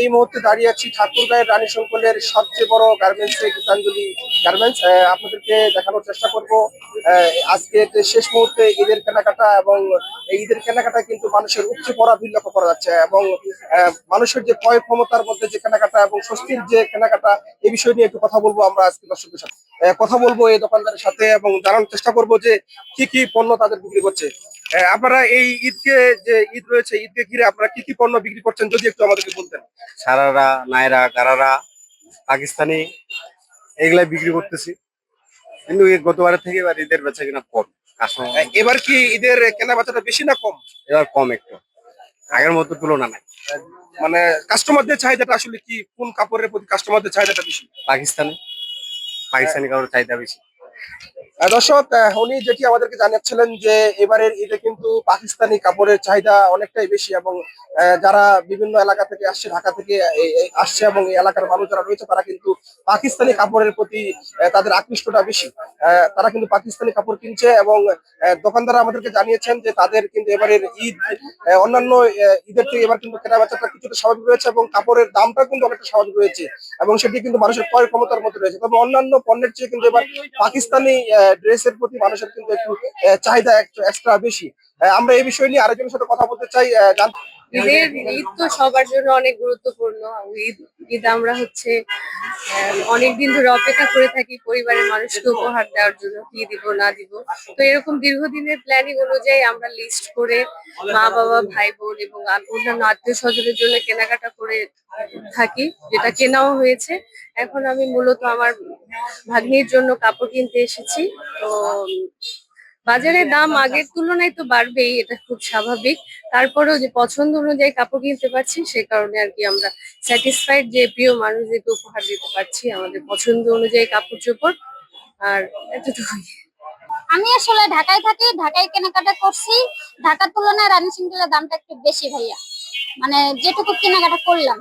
এই মুহূর্তে দাঁড়িয়ে আছি ঠাকুরগাঁয়ের রানী সংকুলের সবচেয়ে বড় গার্মেন্টস গীতাঞ্জলি গার্মেন্টস। আপনাদেরকে দেখানোর চেষ্টা করব আজকে যে শেষ মুহূর্তে ঈদের কেনাকাটা, এবং এই ঈদের কেনাকাটা কিন্তু মানুষের উপচে পড়া ভিড় লক্ষ্য করা যাচ্ছে, এবং মানুষের যে ক্রয় ক্ষমতার মধ্যে যে কেনাকাটা এবং স্বস্তির যে কেনাকাটা, এই বিষয় নিয়ে একটু কথা বলবো আমরা আজকে দর্শকদের সাথে। কথা বলবো এই দোকানদারের সাথে এবং জানানোর চেষ্টা করব যে কি কি পণ্য তাদের বিক্রি করছে। আপনারা এই ঈদকে, যে ঈদ রয়েছে, ঈদকে ঘিরে আপনারা কি কি পণ্য বিক্রি করছেন যদি একটু আমাদেরকে বলতেন। সারারা, নায়রা, গারারা, পাকিস্তানি এগুলাই বিক্রি করতেছি। কিন্তু এই গতবারের থেকে এবার ঈদের বেচা কিনা কম। কাস্টমার এবার কি ঈদের কেনা বেচাটা বেশি না কম? এবার কম একটু, আগের মতো তুলনা নাই। মানে কাস্টমারদের চাহিদাটা আসলে কি, কোন কাপড়ের প্রতি কাস্টমারদের চাহিদাটা বেশি? পাকিস্তানি পাকিস্তানি কাপড়ের চাহিদা বেশি। দর্শক, উনি যেটি আমাদেরকে জানাচ্ছিলেন যে এবারের ঈদে কিন্তু পাকিস্তানি কাপড়ের চাহিদা অনেকটাই বেশি, এবং যারা বিভিন্ন এলাকা থেকে আসছে, ঢাকা থেকে আসছে, এবং এই এলাকার মানুষ যারা রয়েছে তারা কিন্তু পাকিস্তানি কাপড়ের প্রতি তাদের আকৃষ্টটা বেশি। তারা কিন্তু পাকিস্তানি কাপড় কিনছে, এবং দোকানদাররা আমাদেরকে জানিয়েছেন যে তাদের কিন্তু এবারের ঈদ অন্যান্য ঈদের থেকে এবার কিন্তু কেনা বেচাটা কিছুটা স্বাভাবিক রয়েছে, এবং কাপড়ের দামটা কিন্তু অনেকটা স্বাভাবিক রয়েছে, এবং সেটি কিন্তু মানুষের ক্রয় ক্ষমতার মধ্যে রয়েছে। তবে অন্যান্য পণ্যের চেয়ে কিন্তু এবার পাকিস্তানি ড্রেসের প্রতি মানুষের কিন্তু একটু চাহিদা একটু এক্সট্রা বেশি। আমরা এই বিষয় নিয়ে আরেকজনের সাথে কথা বলতে চাই। ঈদের ঈদ তো সবার জন্য অনেক গুরুত্বপূর্ণ। ঈদ ঈদ আমরা হচ্ছে অনেকদিন ধরে অপেক্ষা করে থাকি পরিবারের মানুষকে উপহার দেওয়ার জন্য, কি দিব না দিব। তো এরকম দীর্ঘদিনের প্ল্যানিং অনুযায়ী আমরা লিস্ট করে মা বাবা, ভাই বোন এবং অন্যান্য আত্মীয় স্বজনের জন্য কেনাকাটা করে থাকি, যেটা কেনাও হয়েছে। এখন আমি মূলত আমার ভাগ্নির জন্য কাপড় কিনতে এসেছি। তো বাজারের দাম আগের তুলনায় তো বাড়বেই, এটা খুব স্বাভাবিক। তারপরেও যে পছন্দ অনুযায়ী কাপড় কিনতে পারছি, সে কারণে আর কি আমরা স্যাটিসফাইড যে প্রিয় মানুষদেরকে উপহার দিতে পারছি আমাদের পছন্দ অনুযায়ী কাপড় চোপড়। আর এতটুকুই। আমি আসলে ঢাকায় থাকি, ঢাকায় কেনাকাটা করছি। ঢাকার তুলনায় রানী সিংহের দামটা একটু বেশি ভাইয়া, মানে যেটুকু কেনাকাটা করলাম।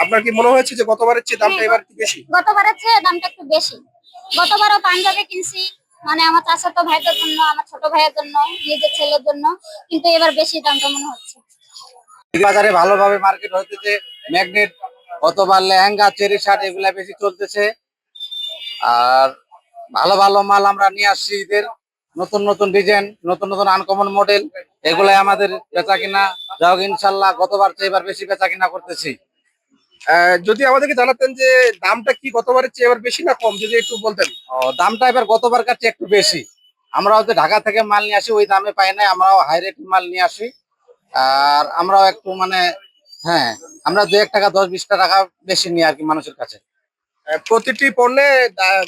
আপনার কি মনে হয়েছে যে গতবারের চেয়ে দামটা এবার একটু বেশি? গতবারের চেয়ে দামটা একটু বেশি। গতবারও পাঞ্জাবি কিনছি, মানে আমার চাচাতো ভাইদের জন্য, আমার ছোট ভাইয়ের জন্য, নিজের ছেলের জন্য, কিন্তু এবার বেশি দামটা মনে হচ্ছে। বাজারে ভালোভাবে মার্কেট হইতেছে। ম্যাগনেট অথবা লেহেঙ্গা, চেরি শার্ট এগুলা বেশি চলতেছে। আর ভালো ভালো মাল আমরা নিয়ে আসছি ঈদের, নতুন নতুন ডিজাইন, নতুন নতুন আনকমন মডেল, এগুলাই আমাদের বেচা কিনা যাও ইনশাল্লাহ গতবার চেয়ে এবার বেশি বেচা কিনা করতেছি। যদি আমাদেরকে জানাতেন যে দামটা কি গতবারের চেয়ে এবার বেশি না কম, যদি একটু বলতেন। দামটা এবার গতবার কাছে একটু বেশি। আমরাও যে ঢাকা থেকে মাল নিয়ে আসি ওই দামে পাই না, আমরাও হাই রেট মাল নিয়ে আসি। আর আমরাও একটু মানে হ্যাঁ, আমরা 2-1 টাকা 10-20 টাকা বেশি নিই আর কি মানুষের কাছে। প্রতিটি পণ্যে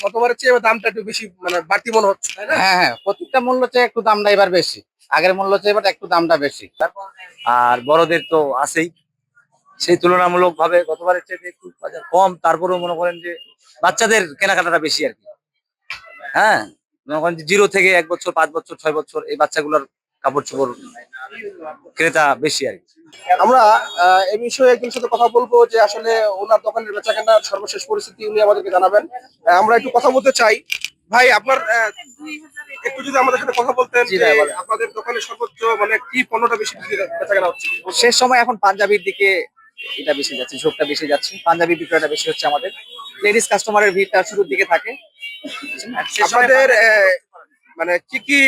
গতবারের চেয়ে এবার দামটা একটু বেশি, মানে বাড়তি মনে হচ্ছে, তাই না? হ্যাঁ হ্যাঁ, প্রত্যেকটা মূল্য চেয়ে একটু দামটা এবার বেশি, আগের মূল্য চেয়ে এবার একটু দামটা বেশি। আর বড়দের তো আছেই, সেই তুলনামূলক ভাবে গতবারের চেয়ে একটু বাজার কম। তারপরেও মনে করেন যে বাচ্চাদের কেনাকাটাটা বেশি আর কি। হ্যাঁ, মনে করেন যে 0 থেকে 1 বছর, 5 বছর, 6 বছর এই বাচ্চাগুলোর কাপড় চোপড় ক্রেতা বেশি আর কি। আমরা এই বিষয়ে একজনের সাথে কথা বলবো যে আসলে ওনার দোকানের বেচাকেনার সর্বশেষ পরিস্থিতি উনি আমাদেরকে জানাবেন। আমরা একটু কথা বলতে চাই। ভাই, আপনার একটু যদি আমাদের সাথে কথা বলতেন জি যে ভাই, বলেন। আপনাদের দোকানে সর্বোচ্চ মানে কি পণ্যটা বেশি বেচাকেনা হচ্ছে? শেষ সময় এখন পাঞ্জাবির দিকে এটা বেশি যাচ্ছে, ঝোঁকটা বেশি যাচ্ছে, পাঞ্জাবি বিক্রয়টা বেশি হচ্ছে আমাদের। লেডিস কাস্টমারের ভিড়টা শুরুর দিকে থাকে। আপনাদের মানে কি কি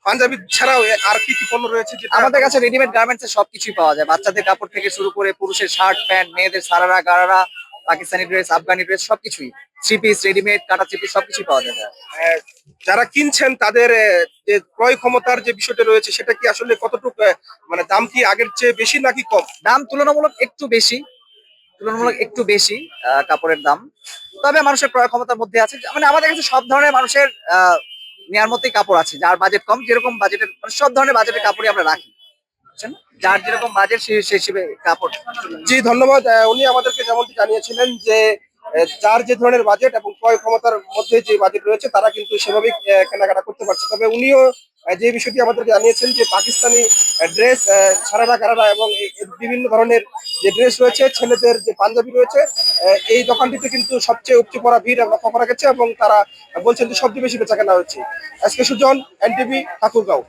পাঞ্জাবি ছাড়াও আর কি কি পণ্য রয়েছে যেটা আমাদের কাছে রেডিমেড গার্মেন্টস এর সবকিছুই পাওয়া যায়, বাচ্চাদের কাপড় থেকে শুরু করে পুরুষের শার্ট প্যান্ট, মেয়েদের সারারা, গারারা, পাকিস্তানি ড্রেস, আফগানি ড্রেস, সবকিছুই, 3 পিস, রেডিমেড, কাটা 3 পিস সবকিছুই পাওয়া যায়। যারা কিনছেন তাদের যে ক্রয় ক্ষমতার যে বিষয়টা রয়েছে সেটা কি আসলে কতটুকু, মানে দাম কি আগের চেয়ে বেশি নাকি কম? দাম তুলনামূলক একটু বেশি, তুলনামূলক একটু বেশি কাপড়ের দাম। তবে মানুষের ক্রয় ক্ষমতার মধ্যে আছে, মানে আমাদের কাছে সব ধরনের মানুষের নেয়ার মতোই কাপড় আছে। যার বাজেট কম, যেরকম বাজেটের, মানে সব ধরনের বাজেটের কাপড়ই আমরা রাখি, বুঝছেন? যার যেরকম বাজেট সেই হিসেবে কাপড়। জি, ধন্যবাদ। উনি আমাদেরকে যেমনটি জানিয়েছিলেন যে যার যে ধরনের বাজেট এবং ক্রয় ক্ষমতার মধ্যে যে বাজেট রয়েছে তারা কিন্তু সেভাবেই কেনাকাটা করতে পারছে। তবে উনিও যে বিষয়টি আমাদেরকে জানিয়েছেন যে পাকিস্তানি ড্রেস, সারারা, গারারা এবং বিভিন্ন ধরনের যে ড্রেস রয়েছে, ছেলেদের যে পাঞ্জাবি রয়েছে, এই দোকানটিতে কিন্তু সবচেয়ে উপচে পড়া ভিড় লক্ষ্য করা গেছে, এবং তারা বলছেন যে সবচেয়ে বেশি বেচা কেনা হচ্ছে। আজকে সুজন, এনটিভি, ঠাকুরগাঁও।